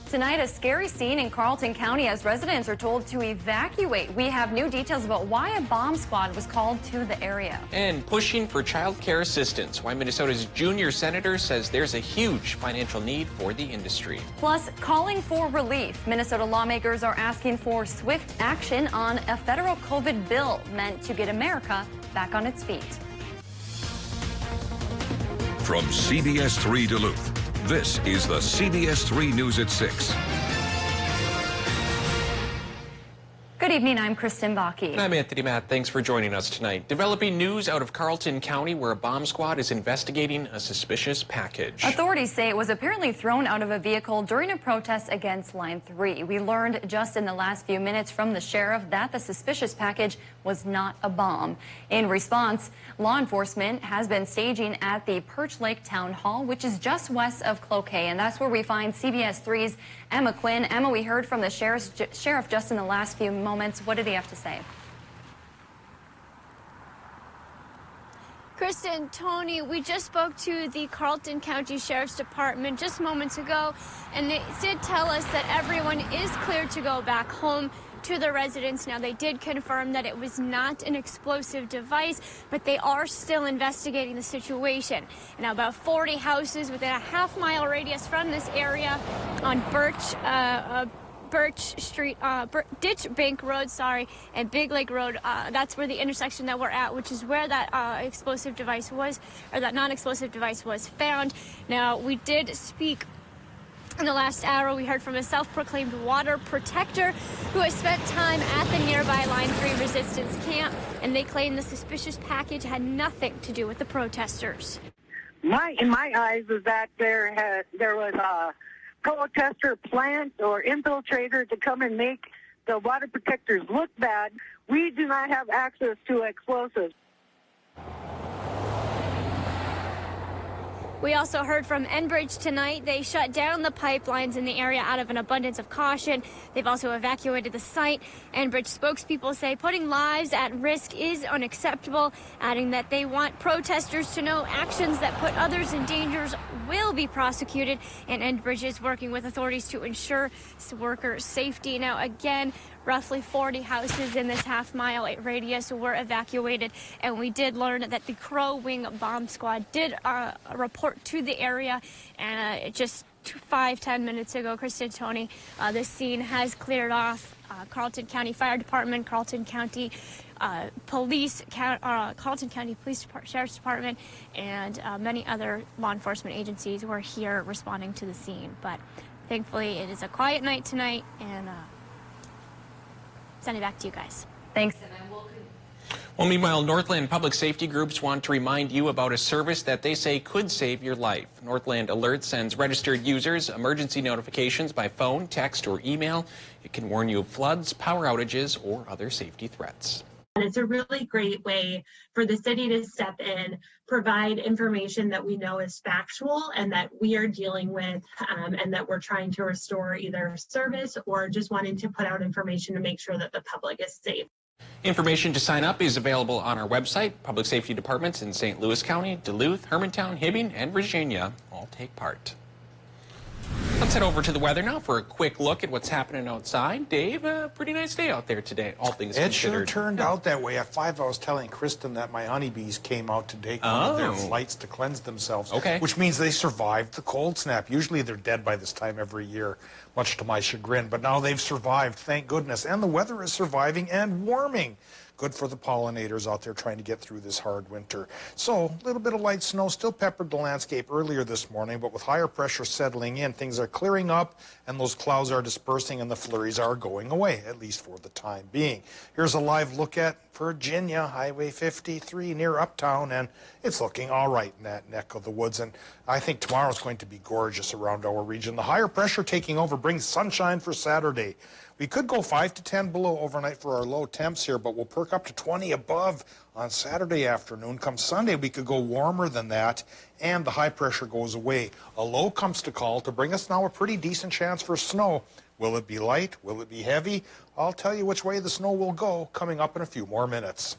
Tonight, a scary scene in Carlton County as residents are told to evacuate. We have new details about why a bomb squad was called to the area. And pushing for child care assistance. Why Minnesota's junior senator says there's a huge financial need for the industry. Plus, calling for relief. Minnesota lawmakers are asking for swift action on a federal COVID bill meant to get America back on its feet. From CBS3 Duluth, this is the CBS3 News at 6. Good evening, I'm Kristen Bakke. And I'm Anthony Matt. Thanks for joining us tonight. Developing news out of Carlton County where a bomb squad is investigating a suspicious package. Authorities say it was apparently thrown out of a vehicle during a protest against Line 3. We learned just in the last few minutes from the sheriff that the suspicious package was not a bomb. In response, law enforcement has been staging at the Perch Lake Town Hall, which is just west of Cloquet, and that's where we find CBS3's Emma Quinn. Emma, we heard from the sheriff just in the last few moments. What did he have to say? Kristen, Tony, we just spoke to the Carlton County Sheriff's Department just moments ago, and they did tell us that everyone is cleared to go back home to their residents. Now, they did confirm that it was not an explosive device, but they are still investigating the situation. Now, about 40 houses within a half-mile radius from this area on Birch Street, Ditch Bank Road, and Big Lake Road. That's where the intersection that we're at, which is where that explosive device was, or that non-explosive device was found. Now, we did speak in the last hour. We heard from a self-proclaimed water protector who has spent time at the nearby Line 3 resistance camp, and they claim the suspicious package had nothing to do with the protesters. In my eyes is that there was a protester plant or infiltrator to come and make the water protectors look bad. We do not have access to explosives. We also heard from Enbridge tonight. They shut down the pipelines in the area out of an abundance of caution. They've also evacuated the site. Enbridge spokespeople say putting lives at risk is unacceptable, adding that they want protesters to know actions that put others in danger will be prosecuted, and Enbridge is working with authorities to ensure worker safety. Now, again, roughly 40 houses in this half-mile radius were evacuated, and we did learn that the Crow Wing Bomb Squad did report to the area, and just 5-10 minutes ago, Kristen, Tony, this scene has cleared off. Carlton County Fire Department, Carlton County Police, Carlton County Police Sheriff's Department, and many other law enforcement agencies were here responding to the scene. But thankfully, it is a quiet night tonight, and send it back to you guys. Thanks. Well, meanwhile, Northland public safety groups want to remind you about a service that they say could save your life. Northland Alert sends registered users emergency notifications by phone, text, or email. It can warn you of floods, power outages, or other safety threats. And it's a really great way for the city to step in, provide information that we know is factual and that we are dealing with, and that we're trying to restore either service or just wanting to put out information to make sure that the public is safe. Information to sign up is available on our website. Public safety departments in St. Louis County, Duluth, Hermantown, Hibbing, and Virginia all take part. Let's head over to the weather now for a quick look at what's happening outside. Dave, a pretty nice day out there today, all things considered. It sure turned out that way. At 5, I was telling Kristen that my honeybees came out to take one of their flights to cleanse themselves, which means they survived the cold snap. Usually they're dead by this time every year, much to my chagrin, but now they've survived, thank goodness. And the weather is surviving and warming. Good for the pollinators out there trying to get through this hard winter. So, a little bit of light snow still peppered the landscape earlier this morning, but with higher pressure settling in, things are clearing up and those clouds are dispersing and the flurries are going away, at least for the time being. Here's a live look at Virginia, Highway 53 near Uptown, and it's looking all right in that neck of the woods. And I think tomorrow's going to be gorgeous around our region. The higher pressure taking over brings sunshine for Saturday. We could go 5 to 10 below overnight for our low temps here, but we'll perk up to 20 above on Saturday afternoon. Come Sunday, we could go warmer than that, and the high pressure goes away. A low comes to call to bring us now a pretty decent chance for snow. Will it be light? Will it be heavy? I'll tell you which way the snow will go coming up in a few more minutes.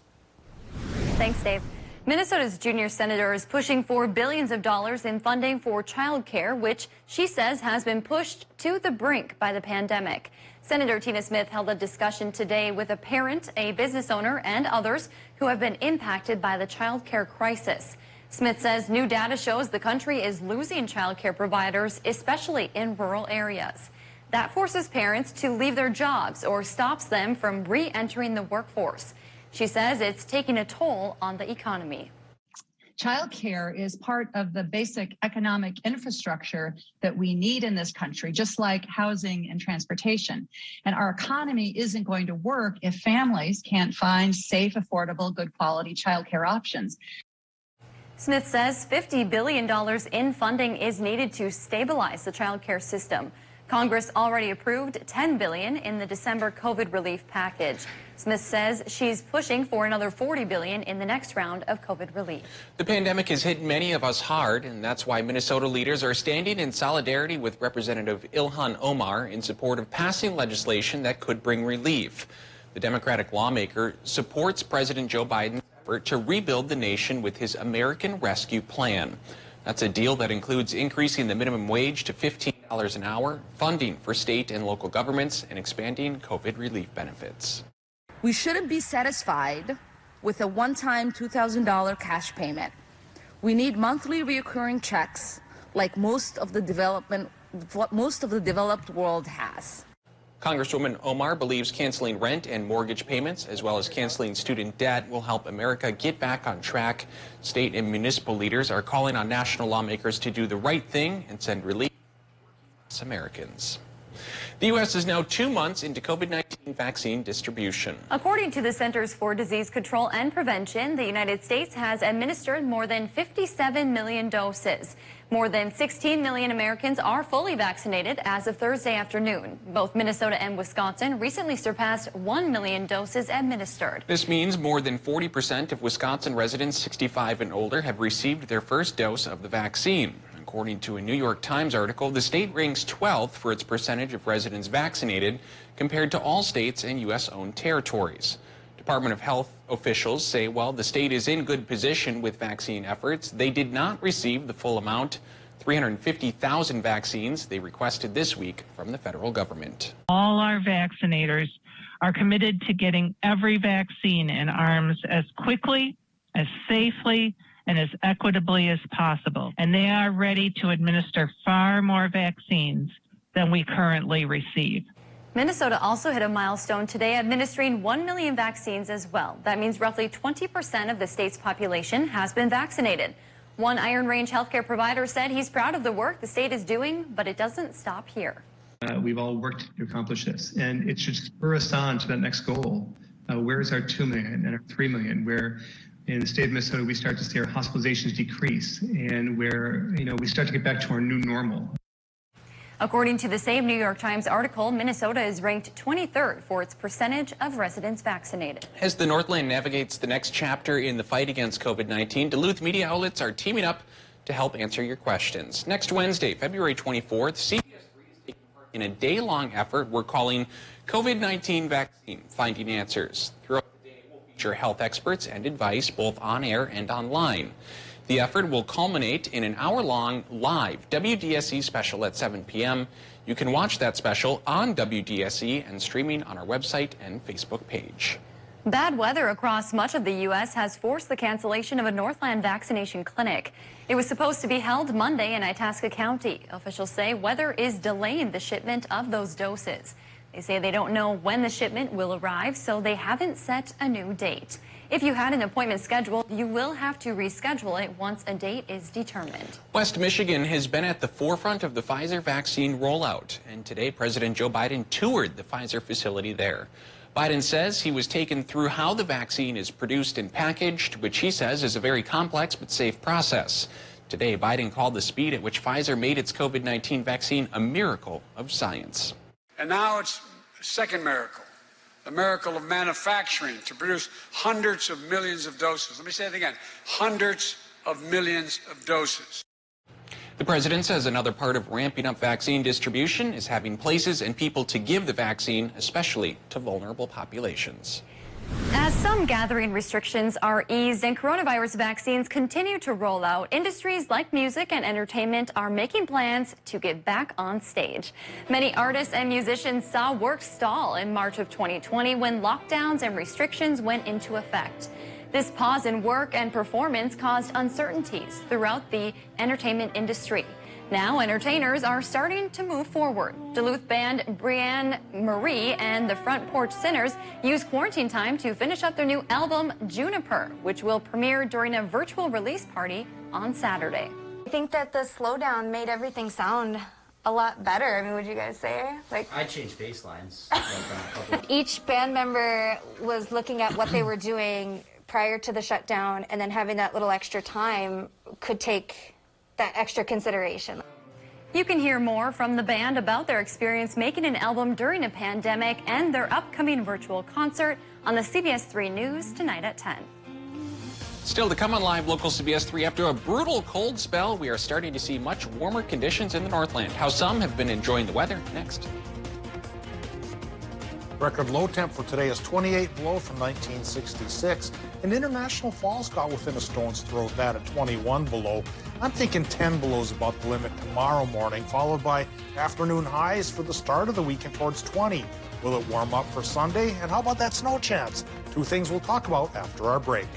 Thanks, Dave. Minnesota's junior senator is pushing for billions of dollars in funding for childcare, which she says has been pushed to the brink by the pandemic. Senator Tina Smith held a discussion today with a parent, a business owner, and others who have been impacted by the childcare crisis. Smith says new data shows the country is losing childcare providers, especially in rural areas. That forces parents to leave their jobs or stops them from re-entering the workforce. She says it's taking a toll on the economy. Childcare is part of the basic economic infrastructure that we need in this country, just like housing and transportation. And our economy isn't going to work if families can't find safe, affordable, good quality childcare options. Smith says $50 billion in funding is needed to stabilize the childcare system. Congress already approved $10 billion in the December COVID relief package. Smith says she's pushing for another $40 billion in the next round of COVID relief. The pandemic has hit many of us hard, and that's why Minnesota leaders are standing in solidarity with Representative Ilhan Omar in support of passing legislation that could bring relief. The Democratic lawmaker supports President Joe Biden's effort to rebuild the nation with his American Rescue Plan. That's a deal that includes increasing the minimum wage to $15 an hour, funding for state and local governments, and expanding COVID relief benefits. We shouldn't be satisfied with a one-time $2,000 cash payment. We need monthly recurring checks like most of the developed world has. Congresswoman Omar believes canceling rent and mortgage payments, as well as canceling student debt, will help America get back on track. State and municipal leaders are calling on national lawmakers to do the right thing and send relief to Americans. The U.S. is now 2 months into COVID-19 vaccine distribution. According to the Centers for Disease Control and Prevention, the United States has administered more than 57 million doses. More than 16 million Americans are fully vaccinated as of Thursday afternoon. Both Minnesota and Wisconsin recently surpassed 1 million doses administered. This means more than 40% of Wisconsin residents 65 and older have received their first dose of the vaccine. According to a New York Times article, the state ranks 12th for its percentage of residents vaccinated compared to all states and U.S.-owned territories. Department of Health officials say while the state is in good position with vaccine efforts, they did not receive the full amount, 350,000 vaccines they requested this week from the federal government. All our vaccinators are committed to getting every vaccine in arms as quickly, as safely, and as equitably as possible. And they are ready to administer far more vaccines than we currently receive. Minnesota also hit a milestone today, administering 1 million vaccines as well. That means roughly 20% of the state's population has been vaccinated. One Iron Range healthcare provider said he's proud of the work the state is doing, but it doesn't stop here. We've all worked to accomplish this, and it should spur us on to that next goal. Where's our 2 million and our 3 million, where in the state of Minnesota we start to see our hospitalizations decrease, and where we start to get back to our new normal. According to the same New York Times article, Minnesota is ranked 23rd for its percentage of residents vaccinated. As the Northland navigates the next chapter in the fight against COVID-19, Duluth media outlets are teaming up to help answer your questions. Next Wednesday, February 24th, CBS3 is taking part in a day-long effort we're calling COVID-19 Vaccine Finding Answers. Throughout the day, we'll feature health experts and advice both on air and online. The effort will culminate in an hour-long live WDSE special at 7 p.m. You can watch that special on WDSE and streaming on our website and Facebook page. Bad weather across much of the U.S. has forced the cancellation of a Northland vaccination clinic. It was supposed to be held Monday in Itasca County. Officials say weather is delaying the shipment of those doses. They say they don't know when the shipment will arrive, so they haven't set a new date. If you had an appointment scheduled, you will have to reschedule it once a date is determined. West Michigan has been at the forefront of the Pfizer vaccine rollout, and today President Joe Biden toured the Pfizer facility there. Biden says he was taken through how the vaccine is produced and packaged, which he says is a very complex but safe process. Today, Biden called the speed at which Pfizer made its COVID-19 vaccine a miracle of science. And now it's a second miracle. The miracle of manufacturing to produce hundreds of millions of doses. Let me say it again, hundreds of millions of doses. The president says another part of ramping up vaccine distribution is having places and people to give the vaccine, especially to vulnerable populations. As some gathering restrictions are eased and coronavirus vaccines continue to roll out, industries like music and entertainment are making plans to get back on stage. Many artists and musicians saw work stall in March of 2020 when lockdowns and restrictions went into effect. This pause in work and performance caused uncertainties throughout the entertainment industry. Now, entertainers are starting to move forward. Duluth band Brianne Marie and the Front Porch Sinners use quarantine time to finish up their new album, Juniper, which will premiere during a virtual release party on Saturday. I think that the slowdown made everything sound a lot better. I mean, would you guys say? Like, I changed bass lines. Each band member was looking at what they were doing prior to the shutdown, and then having that little extra time could take that extra consideration. You can hear more from the band about their experience making an album during a pandemic and their upcoming virtual concert on the CBS3 News tonight at 10. Still to come on Live Local CBS3, after a brutal cold spell, we are starting to see much warmer conditions in the Northland. How some have been enjoying the weather, next. Record low temp for today is 28 below from 1966. And International Falls got within a stone's throw of that at 21 below. I'm thinking 10 below is about the limit tomorrow morning, followed by afternoon highs for the start of the weekend towards 20. Will it warm up for Sunday? And how about that snow chance? Two things we'll talk about after our break.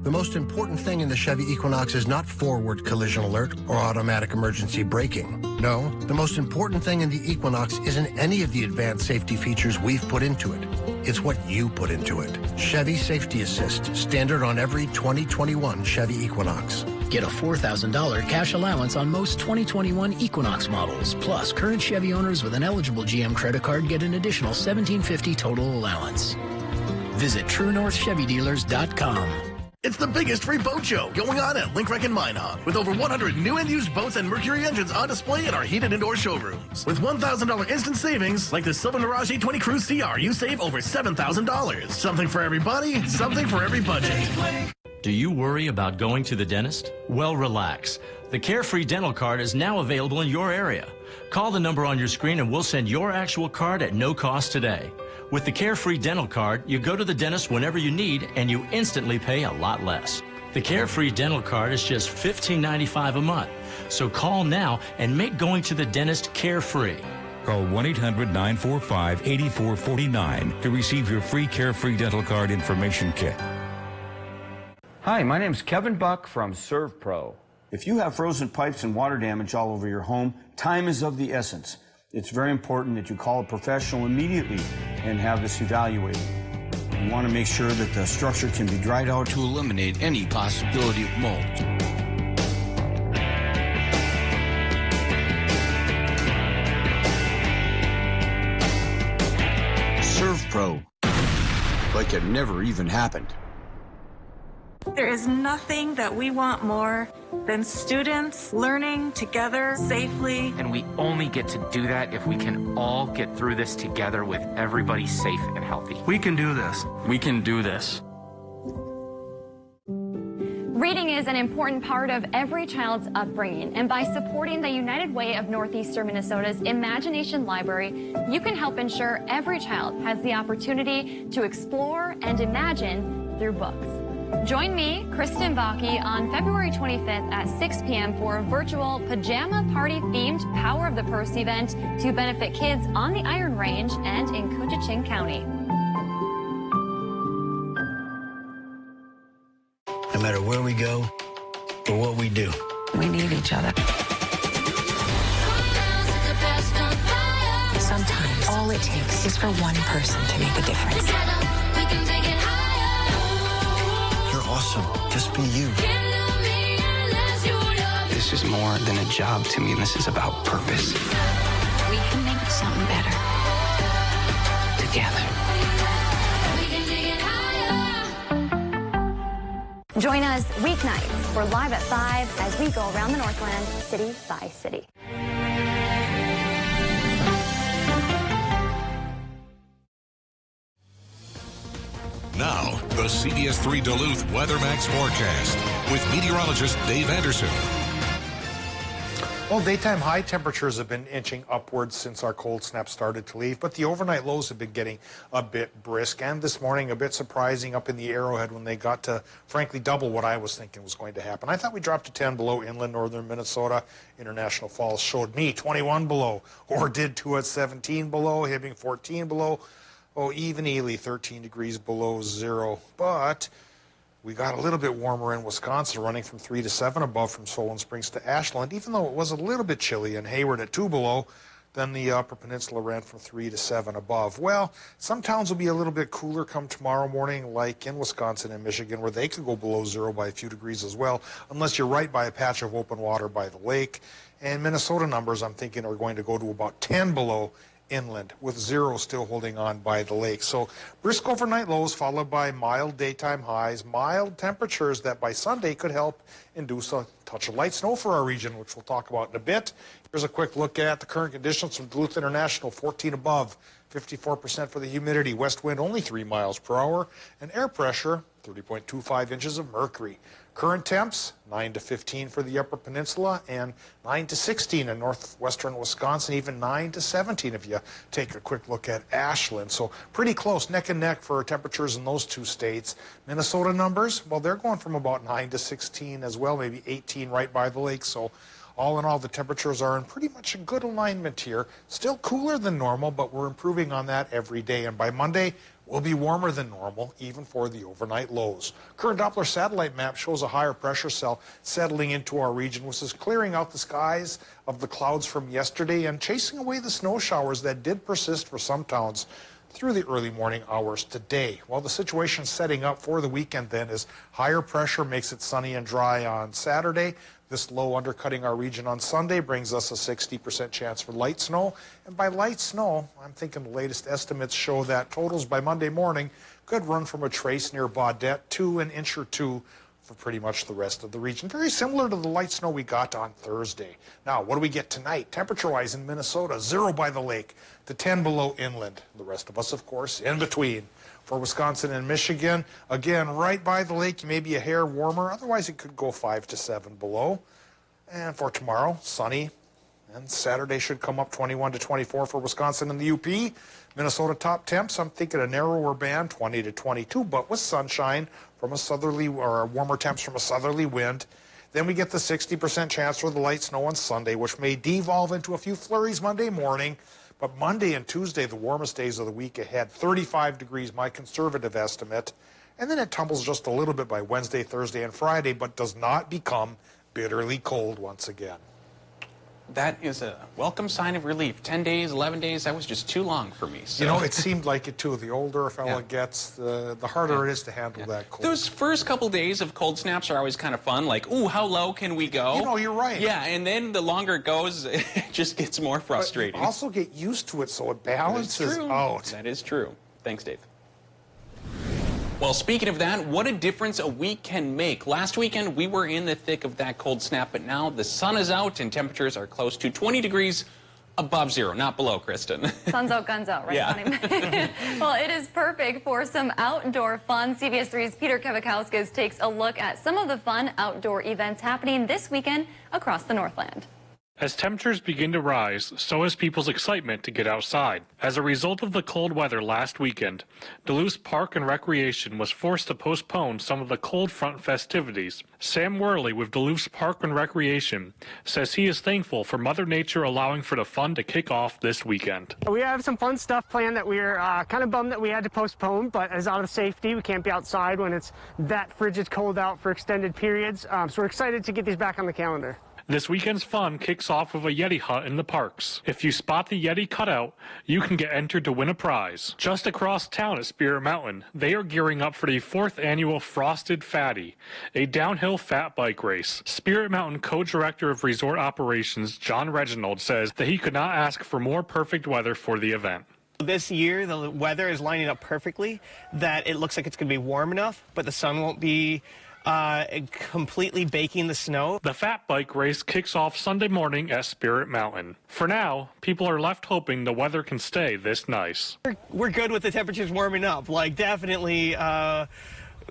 The most important thing in the Chevy Equinox is not forward collision alert or automatic emergency braking. No, the most important thing in the Equinox isn't any of the advanced safety features we've put into it. It's what you put into it. Chevy Safety Assist, standard on every 2021 Chevy Equinox. Get a $4,000 cash allowance on most 2021 Equinox models. Plus, current Chevy owners with an eligible GM credit card get an additional $1,750 total allowance. Visit TrueNorthChevyDealers.com. It's the biggest free boat show going on at Link Wreck and Minehog, with over 100 new and used boats and Mercury engines on display in our heated indoor showrooms. With $1,000 instant savings, like the Silver Mirage 820 Cruise CR, you save over $7,000. Something for everybody, something for every budget. Do you worry about going to the dentist? Well, relax. The Carefree Dental Card is now available in your area. Call the number on your screen and we'll send your actual card at no cost today. With the Carefree Dental Card, you go to the dentist whenever you need and you instantly pay a lot less. The Carefree Dental Card is just $15.95 a month. So call now and make going to the dentist carefree. Call 1-800-945-8449 to receive your free Carefree Dental Card information kit. Hi, my name is Kevin Buck from ServPro. If you have frozen pipes and water damage all over your home, time is of the essence. It's very important that you call a professional immediately and have this evaluated. You want to make sure that the structure can be dried out to eliminate any possibility of mold. ServPro, like it never even happened. There is nothing that we want more than students learning together safely. And we only get to do that if we can all get through this together with everybody safe and healthy. We can do this. We can do this. Reading is an important part of every child's upbringing, and by supporting the United Way of Northeastern Minnesota's Imagination Library, you can help ensure every child has the opportunity to explore and imagine through books. Join me, Kristen Baki, on February 25th at 6 p.m. for a virtual pajama party-themed Power of the Purse event to benefit kids on the Iron Range and in Cochiching County. No matter where we go or what we do, We need each other. Sometimes all it takes is for one person to make a difference. you're awesome. Just be you. This is more than a job to me. This is about purpose. We can make something better together. Join us weeknights for Live at 5 as we go around the Northland city by city. Now, the CBS3 Duluth Weather Max forecast with meteorologist Dave Anderson. Well, daytime high temperatures have been inching upwards since our cold snap started to leave, but the overnight lows have been getting a bit brisk, and this morning a bit surprising up in the Arrowhead when they got to, frankly, double what I was thinking was going to happen. I thought we dropped to 10 below inland northern Minnesota. International Falls showed me 21 below, or did too at 17 below, Hibbing 14 below. Oh, even Ely 13 degrees below zero, but we got a little bit warmer in Wisconsin, running from 3 to 7 above from Solon Springs to Ashland, even though it was a little bit chilly. And Hayward at 2 below. Then the Upper Peninsula ran from 3 to 7 above. Well, some towns will be a little bit cooler come tomorrow morning, like in Wisconsin and Michigan, where they could go below zero by a few degrees as well, unless you're right by a patch of open water by the lake. And Minnesota numbers, I'm thinking, are going to go to about 10 below inland, with zero still holding on by the lake. So brisk overnight lows followed by mild daytime highs, mild temperatures that by Sunday could help induce a touch of light snow for our region, which we'll talk about in a bit. Here's a quick look at the current conditions from Duluth International, 14 above, 54% for the humidity, west wind only 3 miles per hour, and air pressure 30.25 inches of mercury. Current temps 9 to 15 for the Upper Peninsula and 9 to 16 in northwestern Wisconsin, even 9 to 17 if you take a quick look at Ashland. So pretty close, neck and neck for temperatures in those two states. Minnesota numbers, well, they're going from about 9 to 16 as well, maybe 18 right by the lake. So all in all, the temperatures are in pretty much a good alignment here. Still cooler than normal, but we're improving on that every day. And by Monday, we'll be warmer than normal, even for the overnight lows. Current Doppler satellite map shows a higher pressure cell settling into our region, which is clearing out the skies of the clouds from yesterday and chasing away the snow showers that did persist for some towns through the early morning hours today. Well, the situation setting up for the weekend then is higher pressure makes it sunny and dry on Saturday. This low undercutting our region on Sunday brings us a 60% chance for light snow. And by light snow, I'm thinking the latest estimates show that totals by Monday morning could run from a trace near Baudette to an inch or two for pretty much the rest of the region. Very similar to the light snow we got on Thursday. Now, what do we get tonight? Temperature-wise in Minnesota, 0 by the lake to 10 below inland. The rest of us, of course, in between. For Wisconsin and Michigan, again, right by the lake, maybe a hair warmer. Otherwise, it could go 5 to 7 below. And for tomorrow, sunny. And Saturday should come up 21 to 24 for Wisconsin and the UP. Minnesota top temps, I'm thinking a narrower band, 20 to 22, but with sunshine from a southerly, or warmer temps from a southerly wind. Then we get the 60% chance for the light snow on Sunday, which may devolve into a few flurries Monday morning. But Monday and Tuesday, the warmest days of the week ahead, 35 degrees, my conservative estimate. And then it tumbles just a little bit by Wednesday, Thursday, and Friday, but does not become bitterly cold once again. That is a welcome sign of relief. 10 days, 11 days, that was just too long for me. So. You know, it seemed like it too. The older a fella gets, the harder it is to handle that cold. Those first couple days of cold snaps are always kind of fun, like, ooh, how low can we go? You know, you're right. Yeah, and then the longer it goes, it just gets more frustrating. But you also get used to it, so it balances out. That is true. Thanks, Dave. Well, speaking of that, what a difference a week can make. Last weekend, we were in the thick of that cold snap, but now the sun is out and temperatures are close to 20 degrees above zero, not below, Kristen. Sun's out, guns out, right? Yeah. Well, it is perfect for some outdoor fun. CBS3's Peter Kevikauskas takes a look at some of the fun outdoor events happening this weekend across the Northland. As temperatures begin to rise, so is people's excitement to get outside. As a result of the cold weather last weekend, Duluth Park and Recreation was forced to postpone some of the cold front festivities. Sam Worley with Duluth Park and Recreation says he is thankful for Mother Nature allowing for the fun to kick off this weekend. We have some fun stuff planned that we're kind of bummed that we had to postpone, but as out of safety, we can't be outside when it's that frigid cold out for extended periods. So we're excited to get these back on the calendar. This weekend's fun kicks off with a Yeti hunt in the parks. If you spot the Yeti cutout, you can get entered to win a prize. Just across town at Spirit Mountain, they are gearing up for the 4th annual Frosted Fatty, a downhill fat bike race. Spirit Mountain co-director of resort operations, John Reginald, says that he could not ask for more perfect weather for the event. This year, the weather is lining up perfectly, that it looks like it's going to be warm enough, but the sun won't be completely baking the snow. The fat bike race kicks off Sunday morning at Spirit Mountain. For now, people are left hoping the weather can stay this nice. We're good with the temperatures warming up. Like, definitely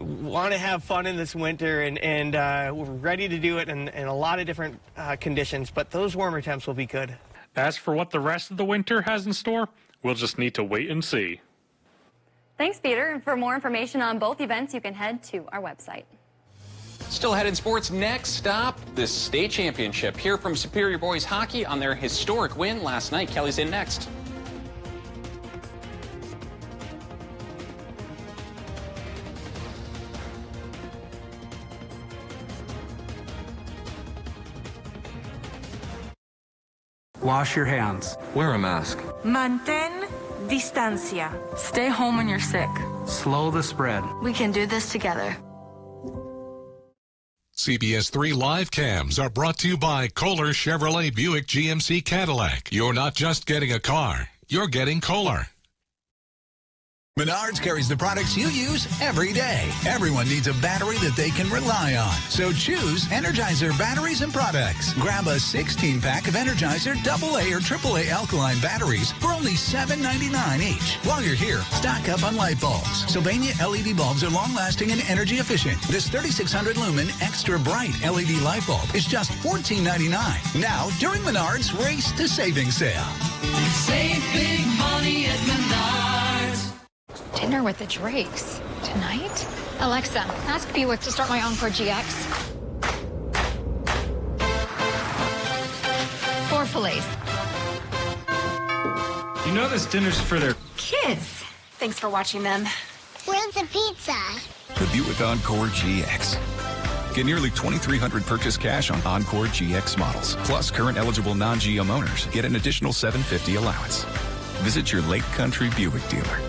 want to have fun in this winter, and we're ready to do it in a lot of different conditions, but those warmer temps will be good. As for what the rest of the winter has in store, we'll just need to wait and see. Thanks, Peter. And for more information on both events, you can head to our website. Still ahead in sports, next stop, the state championship. Hear from Superior Boys Hockey on their historic win last night. Kelly's in next. Wash your hands. Wear a mask. Mantén distancia. Stay home when you're sick. Slow the spread. We can do this together. CBS3 live cams are brought to you by Kohler Chevrolet Buick GMC Cadillac. You're not just getting a car, you're getting Kohler. Menards carries the products you use every day. Everyone needs a battery that they can rely on. So choose Energizer batteries and products. Grab a 16-pack of Energizer AA or AAA alkaline batteries for only $7.99 each. While you're here, stock up on light bulbs. Sylvania LED bulbs are long-lasting and energy efficient. This 3600 lumen extra bright LED light bulb is just $14.99. Now, during Menards Race to Savings Sale. Save big money at Menards. Dinner with the Drakes tonight? Alexa, ask Buick to start my Encore GX. 4 fillets. You know this dinner's for their Kids. Thanks for watching them. Where's the pizza? The Buick Encore GX. Get nearly $2,300 purchase cash on Encore GX models. Plus, current eligible non-GM owners get an additional $750 allowance. Visit your Lake Country Buick dealer.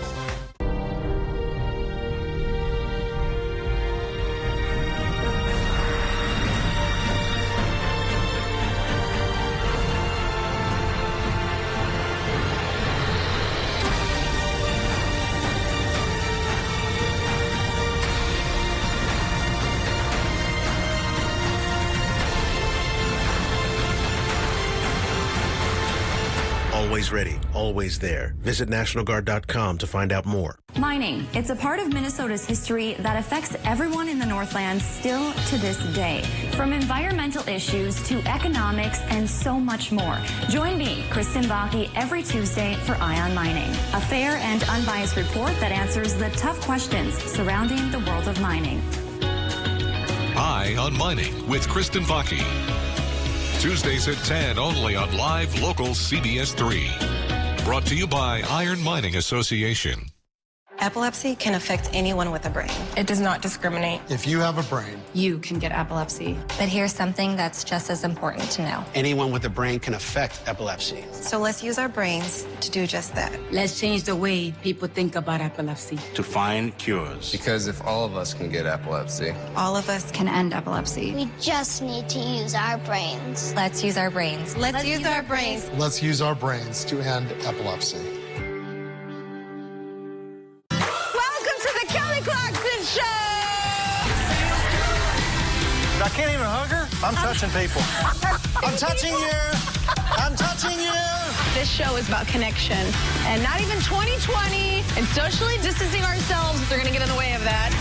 Always ready, always there. Visit NationalGuard.com to find out more. Mining. It's a part of Minnesota's history that affects everyone in the Northland still to this day. From environmental issues to economics and so much more. Join me, Kristen Bakke, every Tuesday for Eye on Mining, a fair and unbiased report that answers the tough questions surrounding the world of mining. Eye on Mining with Kristen Bakke. Tuesdays at 10 only on live local CBS3. Brought to you by Iron Mining Association. Epilepsy can affect anyone with a brain. It does not discriminate. If you have a brain, You can get epilepsy. But here's something that's just as important to know. anyone with a brain can affect epilepsy. So let's use our brains to do just that. Let's change the way people think about epilepsy. To find cures. Because if all of us can get epilepsy, All of us can end epilepsy. We just need to use our brains. Let's use our brains. Let's use our brains. Let's use our brains to end epilepsy. Welcome to the Kelly Clarkson Show! I can't even hug her. I'm touching people. I'm touching you. I'm touching you. This show is about connection. And not even 2020 and socially distancing ourselves are going to get in the way of that.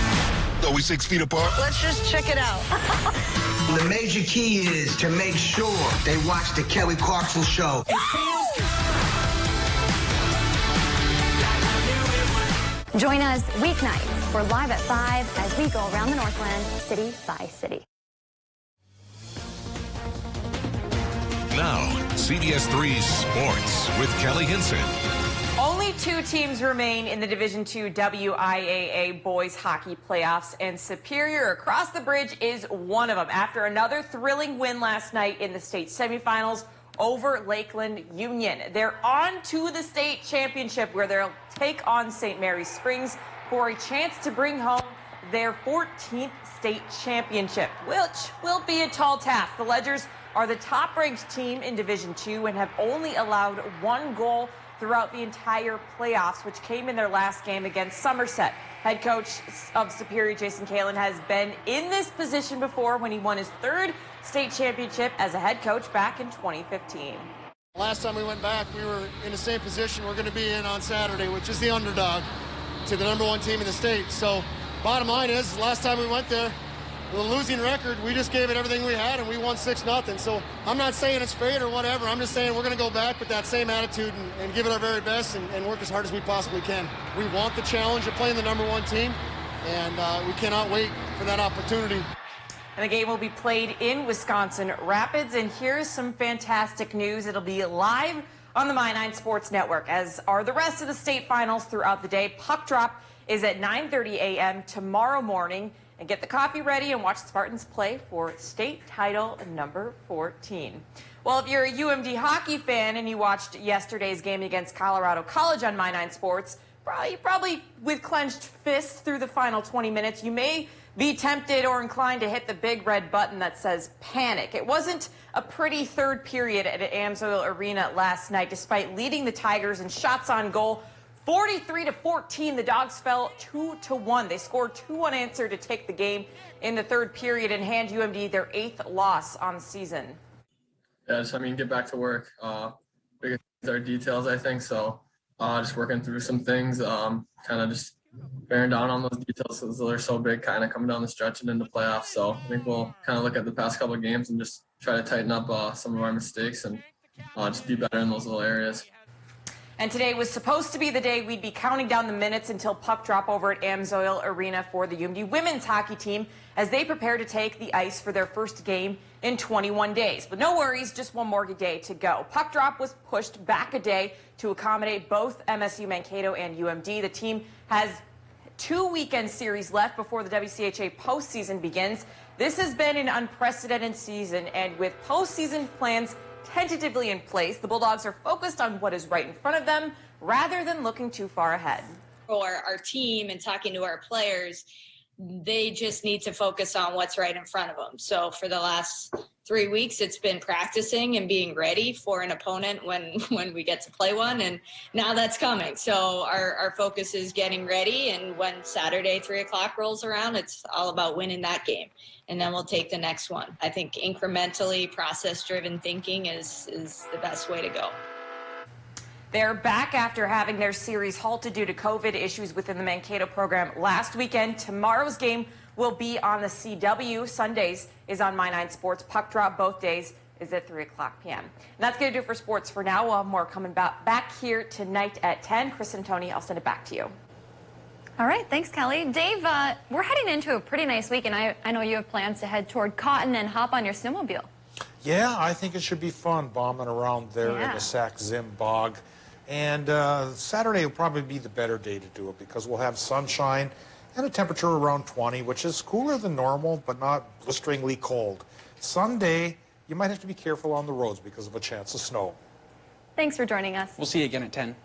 Are we 6 feet apart? Let's just check it out. The major key is to make sure they watch the Kelly Clarkson Show. Join us weeknights. We're live at 5 as we go around the Northland, city by city. Now, CBS3 Sports with Kelly Hinson. Only 2 teams remain in the Division II WIAA boys hockey playoffs, and Superior across the bridge is one of them after another thrilling win last night in the state semifinals over Lakeland Union. They're on to the state championship where they'll take on St. Mary's Springs for a chance to bring home their 14th state championship, which will be a tall task. The Ledgers are the top-ranked team in Division II and have only allowed 1 goal throughout the entire playoffs, which came in their last game against Somerset. Head coach of Superior, Jason Kalin, has been in this position before when he won his 3rd state championship as a head coach back in 2015. Last time we went back, we were in the same position we're going to be in on Saturday, which is the underdog to the #1 team in the state. So bottom line is, last time we went there, with a losing record, we just gave it everything we had, and we won 6-0. So I'm not saying it's fate or whatever. I'm just saying we're going to go back with that same attitude and give it our very best and work as hard as we possibly can. We want the challenge of playing the #1 team, and we cannot wait for that opportunity. And the game will be played in Wisconsin Rapids. And here's some fantastic news. It'll be live on the My9 Sports Network, as are the rest of the state finals throughout the day. Puck drop is at 9:30 a.m. tomorrow morning. And get the coffee ready and watch the Spartans play for state title number 14. Well, if you're a UMD hockey fan and you watched yesterday's game against Colorado College on My9 Sports, probably with clenched fists through the final 20 minutes, you may be tempted or inclined to hit the big red button that says panic. It wasn't a pretty third period at Amsoil Arena last night, despite leading the Tigers in shots on goal 43-14. The Dogs fell 2-1. They scored 2 unanswered to take the game in the third period and hand UMD their 8th loss on the season. Yeah, get back to work. Biggest are details, I think. So just working through some things, kind of just bearing down on those details because they're so big, kind of coming down the stretch and into playoffs. So I think we'll kind of look at the past couple of games and just try to tighten up some of our mistakes and just be better in those little areas. And today was supposed to be the day we'd be counting down the minutes until puck drop over at Amsoil Arena for the UMD women's hockey team as they prepare to take the ice for their first game in 21 days. But no worries, just one more day to go. Puck drop was pushed back a day to accommodate both MSU Mankato and UMD. The team has 2 weekend series left before the WCHA postseason begins. This has been an unprecedented season, and with postseason plans tentatively in place, the Bulldogs are focused on what is right in front of them rather than looking too far ahead. For our team and talking to our players, they just need to focus on what's right in front of them. So for the last 3 weeks, it's been practicing and being ready for an opponent when we get to play one, and now that's coming. So our focus is getting ready, and when Saturday 3 o'clock rolls around, it's all about winning that game, and then we'll take the next one. I think incrementally process-driven thinking is the best way to go. They're back after having their series halted due to COVID issues within the Mankato program last weekend. Tomorrow's game will be on the CW. Sundays is on My9 Sports. Puck drop both days is at 3 o'clock p.m. And that's going to do it for sports for now. We'll have more coming back here tonight at 10. Chris and Tony, I'll send it back to you. All right, thanks, Kelly. Dave, we're heading into a pretty nice week, and I know you have plans to head toward Cotton and hop on your snowmobile. Yeah, I think it should be fun bombing around there in the Sac Zim Bog. And Saturday will probably be the better day to do it because we'll have sunshine and a temperature around 20, which is cooler than normal, but not blisteringly cold. Sunday, you might have to be careful on the roads because of a chance of snow. Thanks for joining us. We'll see you again at 10.